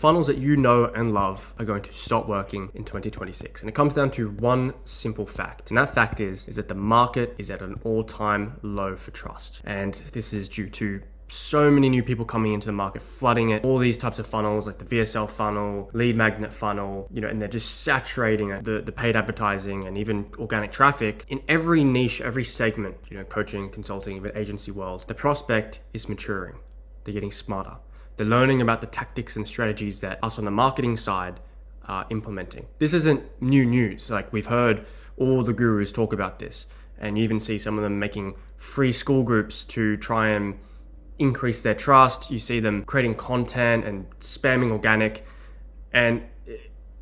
funnels that you know and love are going to stop working in 2026. And it comes down to one simple fact. And that fact is that the market is at an all-time low for trust. And this is due to so many new people coming into the market, flooding it, all these types of funnels like the VSL funnel, lead magnet funnel, and they're just saturating the paid advertising and even organic traffic in every niche, every segment, coaching, consulting, even agency world. The prospect is maturing. They're getting smarter. They're learning about the tactics and strategies that us on the marketing side are implementing. This isn't new news. Like, we've heard all the gurus talk about this, and you even see some of them making free school groups to try and increase their trust. You see them creating content and spamming organic. And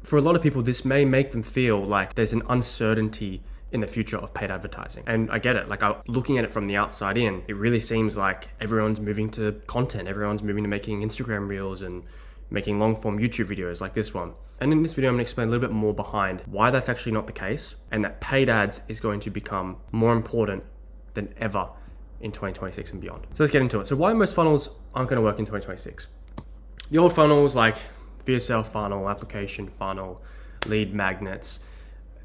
for a lot of people, this may make them feel like there's an uncertainty in the future of paid advertising. And I get it. Like, looking at it from the outside in, it really seems like everyone's moving to content. Everyone's moving to making Instagram reels and making long form YouTube videos like this one. And in this video, I'm going to explain a little bit more behind why that's actually not the case, and that paid ads is going to become more important than ever in 2026 and beyond. So let's get into it. So why most funnels aren't going to work in 2026? The old funnels like VSL funnel, application funnel, lead magnets,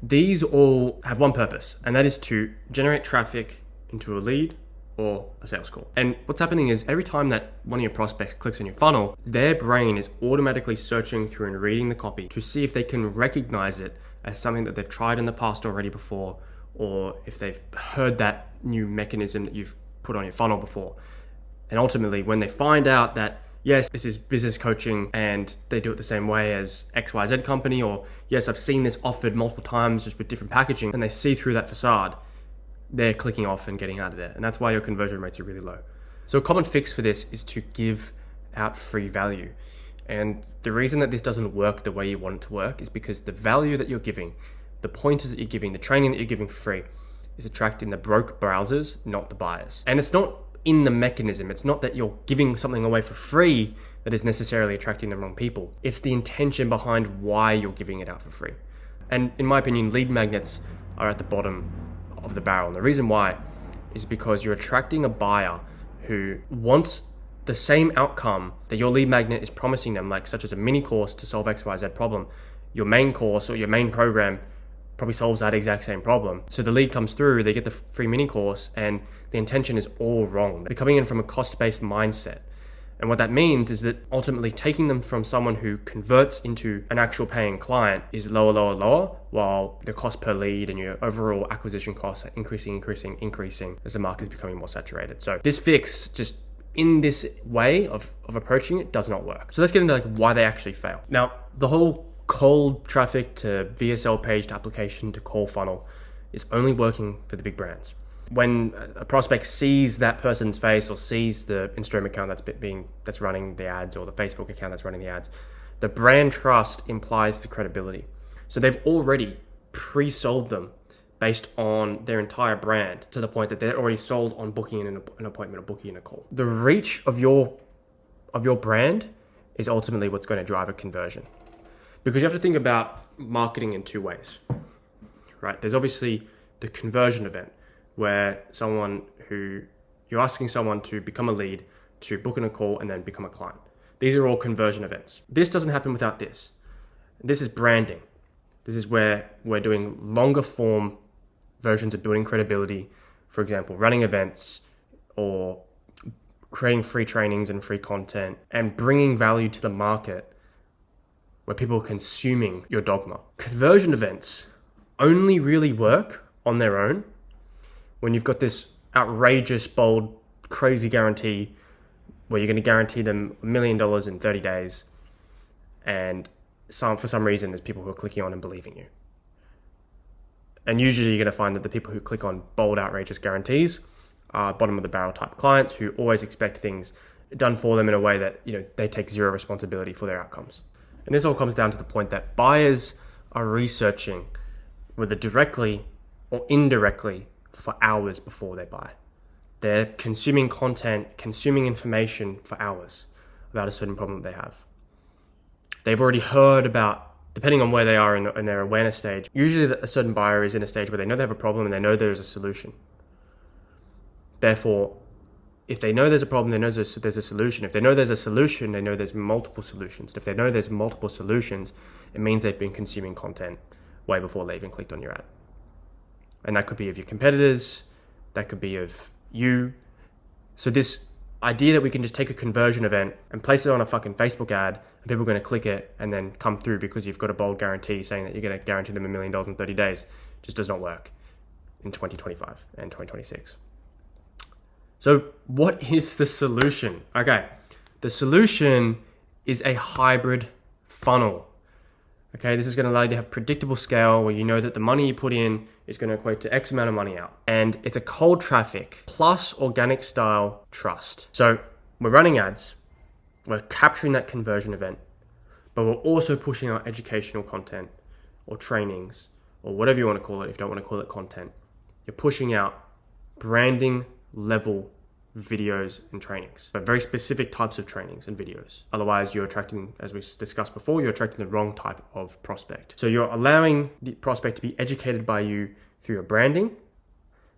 these all have one purpose, and that is to generate traffic into a lead or a sales call. And what's happening is every time that one of your prospects clicks on your funnel, their brain is automatically searching through and reading the copy to see if they can recognize it as something that they've tried in the past already before, or if they've heard that new mechanism that you've put on your funnel before. And ultimately, when they find out that, yes, this is business coaching and they do it the same way as XYZ company, or yes, I've seen this offered multiple times just with different packaging, and they see through that facade, they're clicking off and getting out of there. And that's why your conversion rates are really low. So a common fix for this is to give out free value. And the reason that this doesn't work the way you want it to work is because the value that you're giving, the pointers that you're giving, the training that you're giving for free is attracting the broke browsers, not the buyers. And it's not in the mechanism. It's not that you're giving something away for free that is necessarily attracting the wrong people. It's the intention behind why you're giving it out for free. And in my opinion, lead magnets are at the bottom of the barrel. And the reason why is because you're attracting a buyer who wants the same outcome that your lead magnet is promising them, like such as a mini course to solve XYZ problem. Your main course or your main program probably solves that exact same problem. So the lead comes through, they get the free mini course, and the intention is all wrong. They're coming in from a cost-based mindset. And what that means is that ultimately taking them from someone who converts into an actual paying client is lower, while the cost per lead and your overall acquisition costs are increasing as the market is becoming more saturated. So this fix, just in this way of approaching it, does not work. So let's get into why they actually fail. Now, the whole cold traffic to VSL page to application to call funnel is only working for the big brands. When a prospect sees that person's face or sees the Instagram account that's running the ads, or the Facebook account that's running the ads, the brand trust implies the credibility. So they've already pre-sold them based on their entire brand, to the point that they're already sold on booking an appointment or booking a call. The reach of your brand is ultimately what's going to drive a conversion. Because you have to think about marketing in two ways, right? There's obviously the conversion event, where you're asking someone to become a lead, to book in a call, and then become a client. These are all conversion events. This doesn't happen without this. This is branding. This is where we're doing longer form versions of building credibility. For example, running events or creating free trainings and free content and bringing value to the market where people are consuming your dogma. Conversion events only really work on their own when you've got this outrageous, bold, crazy guarantee where you're going to guarantee them $1 million in 30 days. And for some reason, there's people who are clicking on and believing you. And usually you're going to find that the people who click on bold, outrageous guarantees are bottom of the barrel type clients who always expect things done for them in a way that, they take zero responsibility for their outcomes. And this all comes down to the point that buyers are researching, whether directly or indirectly, for hours before they buy. They're consuming content, consuming information for hours about a certain problem they have. They've already heard about, depending on where they are in their awareness stage, usually a certain buyer is in a stage where they know they have a problem and they know there's a solution. Therefore, if they know there's a problem, they know there's a solution. If they know there's a solution, they know there's multiple solutions. If they know there's multiple solutions, it means they've been consuming content way before they even clicked on your ad. And that could be of your competitors, that could be of you. So this idea that we can just take a conversion event and place it on a fucking Facebook ad and people are going to click it and then come through because you've got a bold guarantee saying that you're going to guarantee them $1 million in 30 days just does not work in 2025 and 2026. So what is the solution? Okay, the solution is a hybrid funnel. Okay, this is going to allow you to have predictable scale where you know that the money you put in is going to equate to X amount of money out. And it's a cold traffic plus organic style trust. So we're running ads, we're capturing that conversion event, but we're also pushing out educational content or trainings or whatever you want to call it if you don't want to call it content. You're pushing out branding level videos and trainings, but very specific types of trainings and videos. Otherwise, you're attracting, as we discussed before, you're attracting the wrong type of prospect. So you're allowing the prospect to be educated by you through your branding,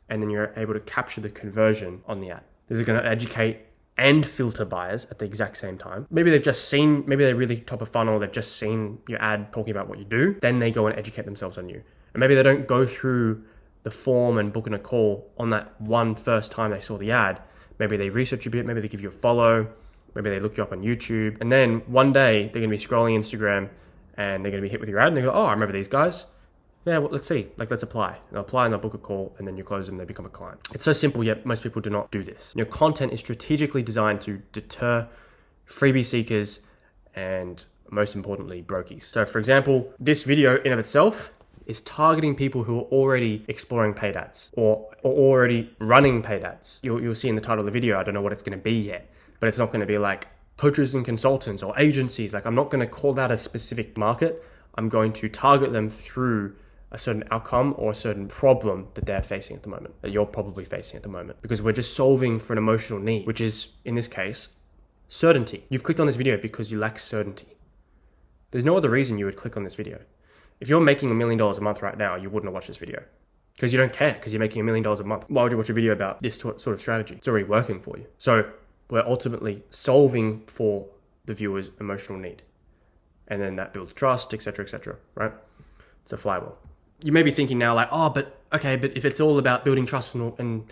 and then you're able to capture the conversion on the ad. This is going to educate and filter buyers at the exact same time. Maybe they're really top of funnel, they've just seen your ad talking about what you do, then they go and educate themselves on you. And maybe they don't go through the form and book in a call on that one first time they saw the ad. Maybe they research a bit, maybe they give you a follow, maybe they look you up on YouTube. And then one day they're going to be scrolling Instagram and they're going to be hit with your ad and they go, oh, I remember these guys. Yeah, well, let's see, let's apply. And they'll apply and they'll book a call and then you close them and they become a client. It's so simple, yet most people do not do this. Your content is strategically designed to deter freebie seekers and most importantly, brokies. So for example, this video in of itself is targeting people who are already exploring paid ads or already running paid ads. You'll see in the title of the video, I don't know what it's going to be yet, but it's not going to be like coaches and consultants or agencies. Like I'm not going to call out a specific market. I'm going to target them through a certain outcome or a certain problem that they're facing at the moment, that you're probably facing at the moment, because we're just solving for an emotional need, which is in this case, certainty. You've clicked on this video because you lack certainty. There's no other reason you would click on this video. If you're making $1 million a month right now, you wouldn't have watched this video because you don't care because you're making $1 million a month. Why would you watch a video about this sort of strategy? It's already working for you. So we're ultimately solving for the viewer's emotional need. And then that builds trust, etc., right? It's a flywheel. You may be thinking now like, oh, but if it's all about building trust and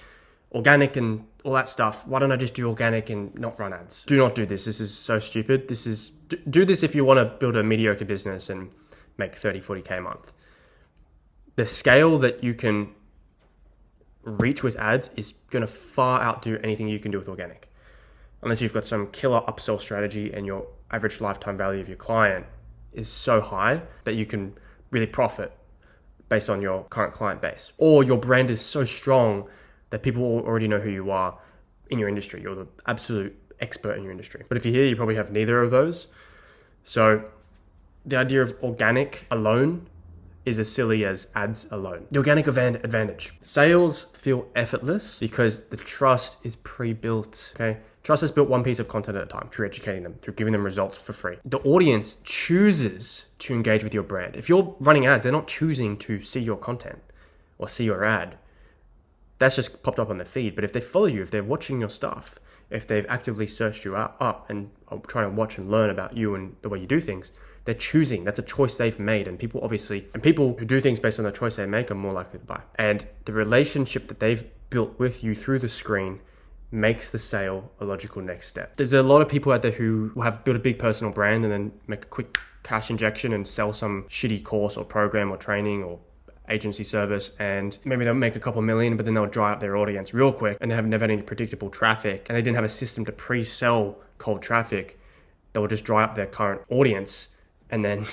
organic and all that stuff, why don't I just do organic and not run ads? Do not do this. This is so stupid. Do this if you want to build a mediocre business and make 30, 40K a month. The scale that you can reach with ads is going to far outdo anything you can do with organic. Unless you've got some killer upsell strategy and your average lifetime value of your client is so high that you can really profit based on your current client base. Or your brand is so strong that people already know who you are in your industry. You're the absolute expert in your industry. But if you're here, you probably have neither of those. So the idea of organic alone is as silly as ads alone. The organic advantage. Sales feel effortless because the trust is pre-built, okay? Trust is built one piece of content at a time through educating them, through giving them results for free. The audience chooses to engage with your brand. If you're running ads, they're not choosing to see your content or see your ad. That's just popped up on the feed. But if they follow you, if they're watching your stuff, if they've actively searched you up and are trying to watch and learn about you and the way you do things, they're choosing. That's a choice they've made. And people who do things based on the choice they make are more likely to buy. And the relationship that they've built with you through the screen makes the sale a logical next step. There's a lot of people out there who have built a big personal brand and then make a quick cash injection and sell some shitty course or program or training or agency service, and maybe they'll make a couple million, but then they'll dry up their audience real quick and they have never any predictable traffic and they didn't have a system to pre-sell cold traffic. They'll just dry up their current audience and then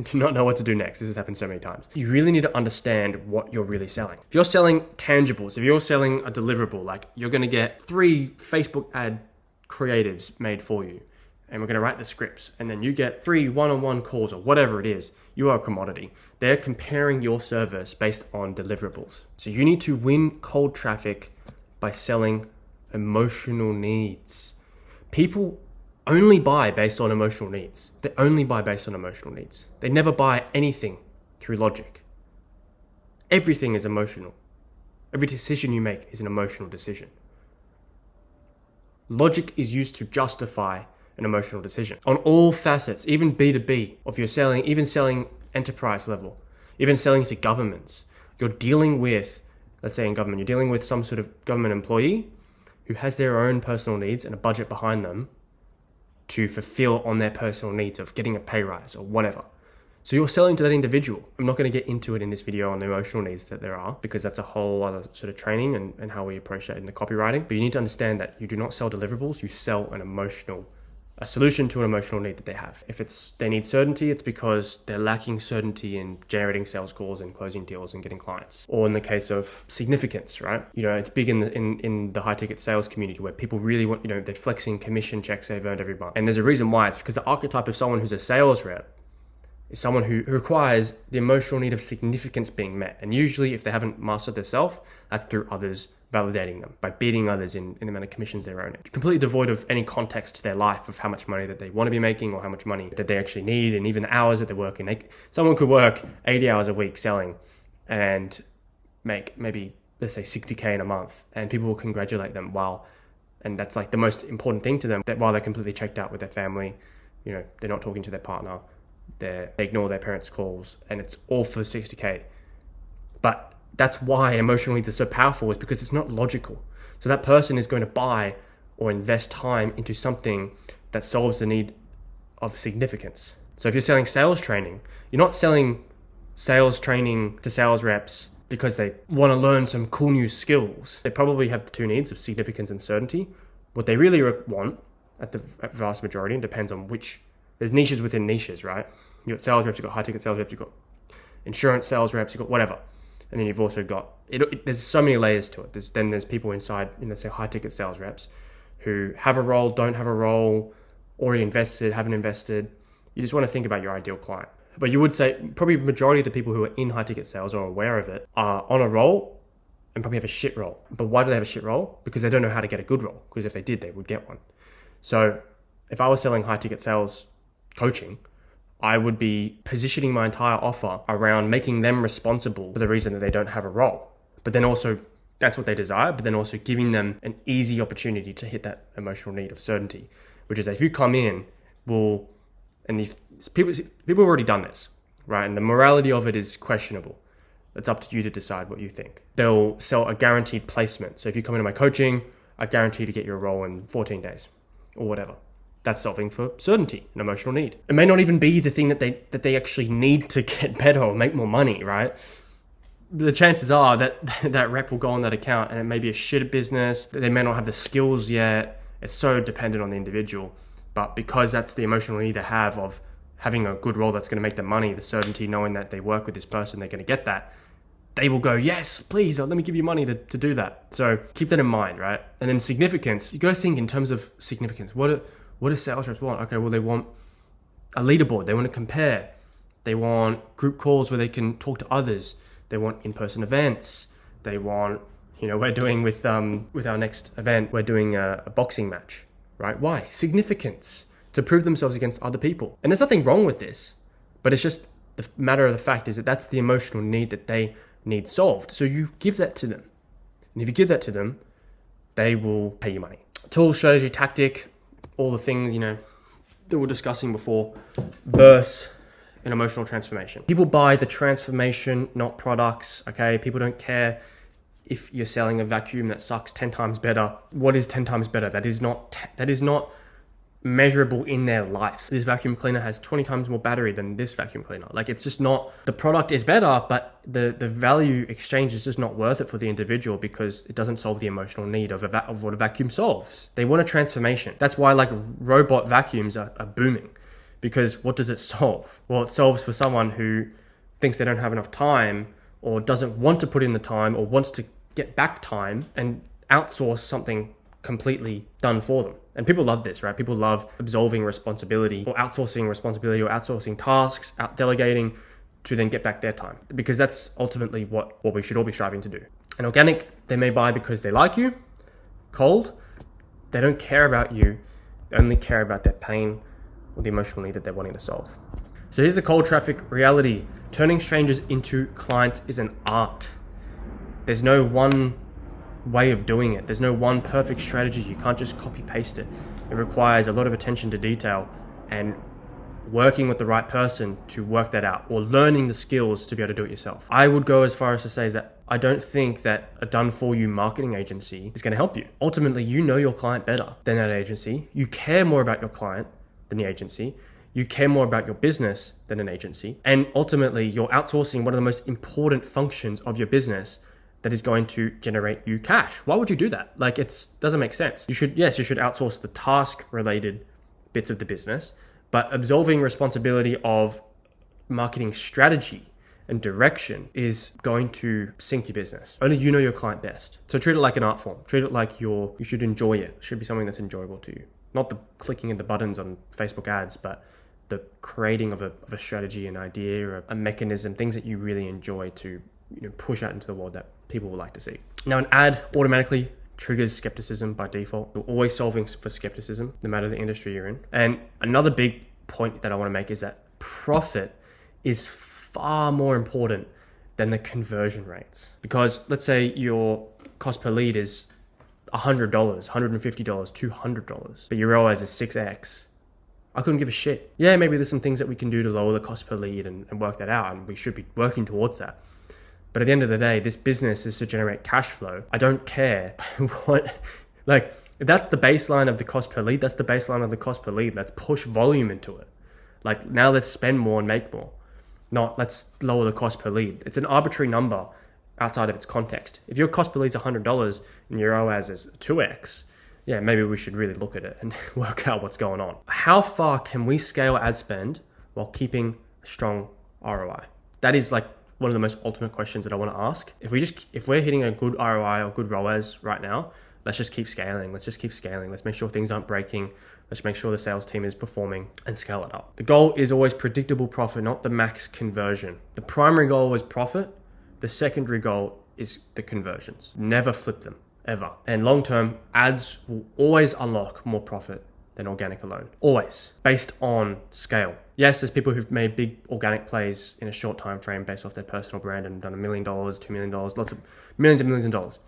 do not know what to do next. This has happened so many times. You really need to understand what you're really selling. If you're selling tangibles, if you're selling a deliverable, like you're going to get 3 Facebook ad creatives made for you, and we're going to write the scripts, and then you get 3 one-on-one calls or whatever it is, you are a commodity. They're comparing your service based on deliverables. So you need to win cold traffic by selling emotional needs. People only buy based on emotional needs. They only buy based on emotional needs. They never buy anything through logic. Everything is emotional. Every decision you make is an emotional decision. Logic is used to justify an emotional decision on all facets, even B2B, if you're selling, even selling enterprise level, even selling to governments. You're dealing with, let's say in government, you're dealing with some sort of government employee who has their own personal needs and a budget behind them to fulfill on their personal needs of getting a pay rise or whatever. So you're selling to that individual. I'm not going to get into it in this video on the emotional needs that there are, because that's a whole other sort of training and how we approach that in the copywriting. But you need to understand that you do not sell deliverables, you sell a solution to an emotional need that they have. If they need certainty, it's because they're lacking certainty in generating sales calls and closing deals and getting clients. Or in the case of significance, right? It's big in the high ticket sales community where people really want, they're flexing commission checks they've earned every month. And there's a reason why. It's because the archetype of someone who's a sales rep is someone who requires the emotional need of significance being met. And usually if they haven't mastered their self, that's through others validating them, by beating others in the amount of commissions they're earning. Completely devoid of any context to their life of how much money that they want to be making or how much money that they actually need, and even the hours that they're working. Someone could work 80 hours a week selling and make maybe, let's say 60K in a month, and people will congratulate them and that's like the most important thing to them, that while they're completely checked out with their family, they're not talking to their partner, they ignore their parents' calls, and it's all for 60K. But that's why emotional needs are so powerful, is because it's not logical. So that person is going to buy or invest time into something that solves the need of significance. So if you're selling sales training, you're not selling sales training to sales reps because they want to learn some cool new skills. They probably have the two needs of significance and certainty. What they really want at the vast majority, and depends on there's niches within niches, right? You've got sales reps, you've got high ticket sales reps, you've got insurance sales reps, you've got whatever. And then you've also got, there's so many layers to it. There's people inside, let's say high ticket sales reps who have a role, don't have a role, already invested, haven't invested. You just want to think about your ideal client. But you would say probably the majority of the people who are in high ticket sales or aware of it are on a role and probably have a shit role. But why do they have a shit role? Because they don't know how to get a good role. Because if they did, they would get one. So if I was selling high ticket sales coaching, I would be positioning my entire offer around making them responsible for the reason that they don't have a role. But then also, that's what they desire, but then also giving them an easy opportunity to hit that emotional need of certainty, which is that if you come in, people have already done this, right? And the morality of it is questionable. It's up to you to decide what you think. They'll sell a guaranteed placement. So if you come into my coaching, I guarantee to get you a role in 14 days or whatever. That's solving for certainty, an emotional need. It may not even be the thing that they actually need to get better or make more money, right? The chances are that that rep will go on that account and it may be a shit business. They may not have the skills yet. It's so dependent on the individual. But because that's the emotional need they have of having a good role that's going to make them money, the certainty knowing that they work with this person, they're going to get that, they will go, yes, please, let me give you money to do that. So keep that in mind, right? And then significance, you got to think in terms of significance. What do sales reps want? Okay, well, they want a leaderboard. They want to compare. They want group calls where they can talk to others. They want in-person events. They want, we're doing with our next event, we're doing a boxing match, right? Why? Significance, to prove themselves against other people. And there's nothing wrong with this, but it's just the matter of the fact is that that's the emotional need that they need solved. So you give that to them. And if you give that to them, they will pay you money. Tool, strategy, tactic, all the things, that we're discussing before, versus an emotional transformation. People buy the transformation, not products, okay? People don't care if you're selling a vacuum that sucks 10 times better. What is 10 times better? That is not measurable in their life. This vacuum cleaner has 20 times more battery than this vacuum cleaner. Like, it's just not, the product is better, but the value exchange is just not worth it for the individual because it doesn't solve the emotional need of what a vacuum solves. They want a transformation. That's why robot vacuums are booming, because what does it solve? Well, it solves for someone who thinks they don't have enough time or doesn't want to put in the time or wants to get back time and outsource something completely done for them. And people love this, right? People love absolving responsibility or outsourcing tasks, delegating to then get back their time, because that's ultimately what we should all be striving to do. And organic, they may buy because they like you. Cold, they don't care about you. They only care about their pain or the emotional need that they're wanting to solve. So here's the cold traffic reality. Turning strangers into clients is an art. There's no one way of doing it. There's no one perfect strategy. You can't just copy paste it. It requires a lot of attention to detail and working with the right person to work that out, or learning the skills to be able to do it yourself. I would go as far as to say is that I don't think that a done-for-you marketing agency is going to help you. Ultimately, you know your client better than that agency. You care more about your client than the agency. You care more about your business than an agency. And ultimately, you're outsourcing one of the most important functions of your business that is going to generate you cash. Why would you do that? Like, it doesn't make sense. You should outsource the task-related bits of the business, but absolving responsibility of marketing strategy and direction is going to sink your business. Only you know your client best. So treat it like an art form. Treat it like you should enjoy it. It should be something that's enjoyable to you. Not the clicking of the buttons on Facebook ads, but the creating of a strategy, an idea, or a mechanism, things that you really enjoy to push out into the world that people would like to see. Now, an ad automatically triggers skepticism by default. You're always solving for skepticism, no matter the industry you're in. And another big point that I want to make is that profit is far more important than the conversion rates. Because let's say your cost per lead is $100, $150, $200, but your ROAS is 6x. I couldn't give a shit. Yeah, maybe there's some things that we can do to lower the cost per lead and work that out, and we should be working towards that. But at the end of the day, this business is to generate cash flow. I don't care if that's the baseline of the cost per lead, that's the baseline of the cost per lead. Let's push volume into it. Like, now let's spend more and make more. Not let's lower the cost per lead. It's an arbitrary number outside of its context. If your cost per lead is $100 and your ROAS is 2x, yeah, maybe we should really look at it and work out what's going on. How far can we scale ad spend while keeping a strong ROI? That is like one of the most ultimate questions that I want to ask. If we're hitting a good ROI or good ROAS right now, let's just keep scaling. Let's make sure things aren't breaking. Let's make sure the sales team is performing and scale it up. The goal is always predictable profit, not the max conversion. The primary goal is profit. The secondary goal is the conversions. Never flip them, ever. And long-term, ads will always unlock more profit than organic alone. Always. Based on scale. Yes, there's people who've made big organic plays in a short time frame based off their personal brand and done $1 million, $2 million, lots of millions and millions of dollars.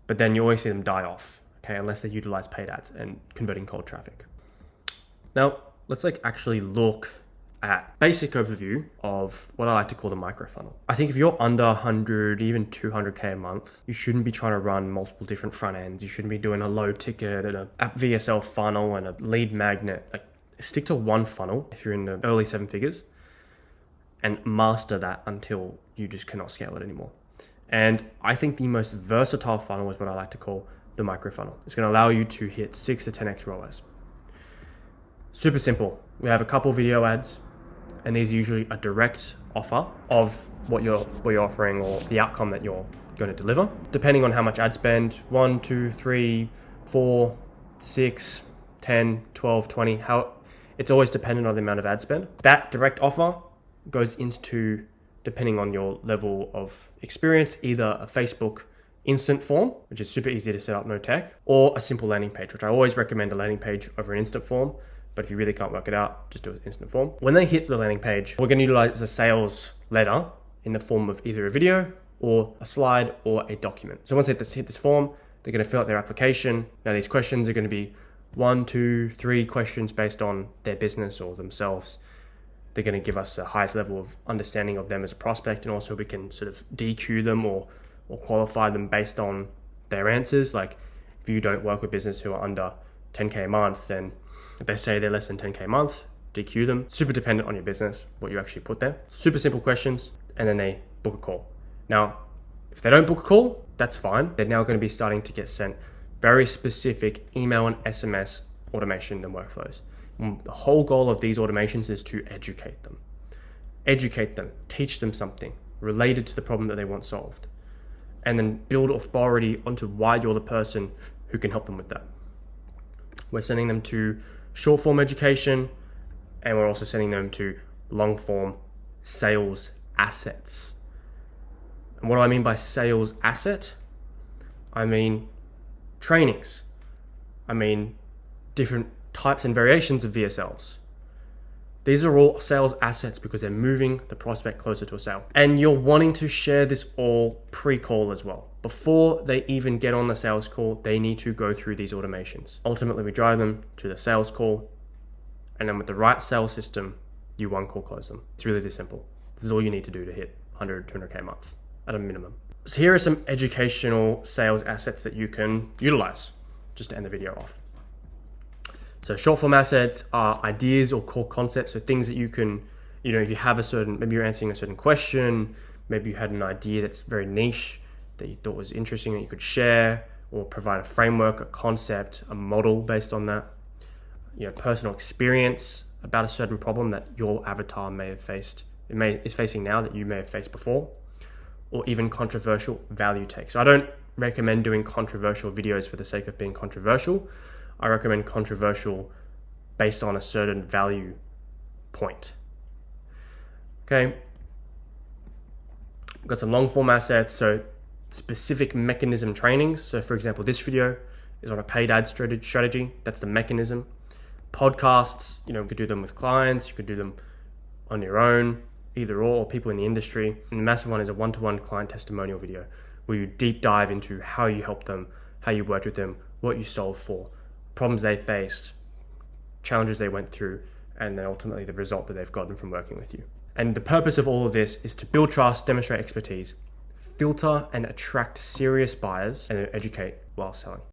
But then you always see them die off, okay, unless they utilize paid ads and converting cold traffic. Now, let's actually look at basic overview of what I like to call the micro funnel. I think if you're under 100, even 200K a month, you shouldn't be trying to run multiple different front ends. You shouldn't be doing a low ticket and a app VSL funnel and a lead magnet. Stick to one funnel if you're in the early 7 figures and master that until you just cannot scale it anymore. And I think the most versatile funnel is what I like to call the micro funnel. It's going to allow you to hit 6 to 10x ROAS. Super simple. We have a couple video ads, and these are usually a direct offer of what you're offering or the outcome that you're going to deliver. Depending on how much ad spend, 1, 2, 3, 4, 6, 10, 12, 20, it's always dependent on the amount of ad spend. That direct offer goes into, depending on your level of experience, either a Facebook instant form, which is super easy to set up, no tech, or a simple landing page, which I always recommend a landing page over an instant form. But if you really can't work it out, just do an instant form. When they hit the landing page, we're going to utilize a sales letter in the form of either a video or a slide or a document. So once they hit this form, they're going to fill out their application. Now these questions are going to be 1, 2, 3 questions based on their business or themselves. They're going to give us the highest level of understanding of them as a prospect, and also we can sort of DQ them or qualify them based on their answers. Like, if you don't work with business who are under 10K a month, then if they say they're less than 10K a month, DQ them. Super dependent on your business, what you actually put there. Super simple questions, and then they book a call. Now, if they don't book a call, that's fine. They're now going to be starting to get sent very specific email and SMS automation and workflows. And the whole goal of these automations is to educate them. Educate them, teach them something related to the problem that they want solved, and then build authority onto why you're the person who can help them with that. We're sending them to short form education, and we're also sending them to long form sales assets. And what do I mean by sales asset? I mean trainings. I mean different types and variations of VSLs. These are all sales assets because they're moving the prospect closer to a sale. And you're wanting to share this all pre-call as well. Before they even get on the sales call, they need to go through these automations. Ultimately, we drive them to the sales call, and then with the right sales system, you one call close them. It's really this simple. This is all you need to do to hit 100, 200K a month at a minimum. So here are some educational sales assets that you can utilize just to end the video off. So short form assets are ideas or core concepts. So things that you can, if you have maybe you're answering a certain question, maybe you had an idea that's very niche that you thought was interesting that you could share, or provide a framework, a concept, a model based on that. Personal experience about a certain problem that your avatar may have faced, is facing now that you may have faced before, or even controversial value takes. So I don't recommend doing controversial videos for the sake of being controversial. I recommend controversial based on a certain value point. Okay. We've got some long form assets, so specific mechanism trainings. So for example, this video is on a paid ad strategy. That's the mechanism. Podcasts, you could do them with clients, you could do them on your own, either or people in the industry. And the massive one is a one-to-one client testimonial video where you deep dive into how you helped them, how you worked with them, what you solved for, problems they faced, challenges they went through, and then ultimately the result that they've gotten from working with you. And the purpose of all of this is to build trust, demonstrate expertise, filter and attract serious buyers, and then educate while selling.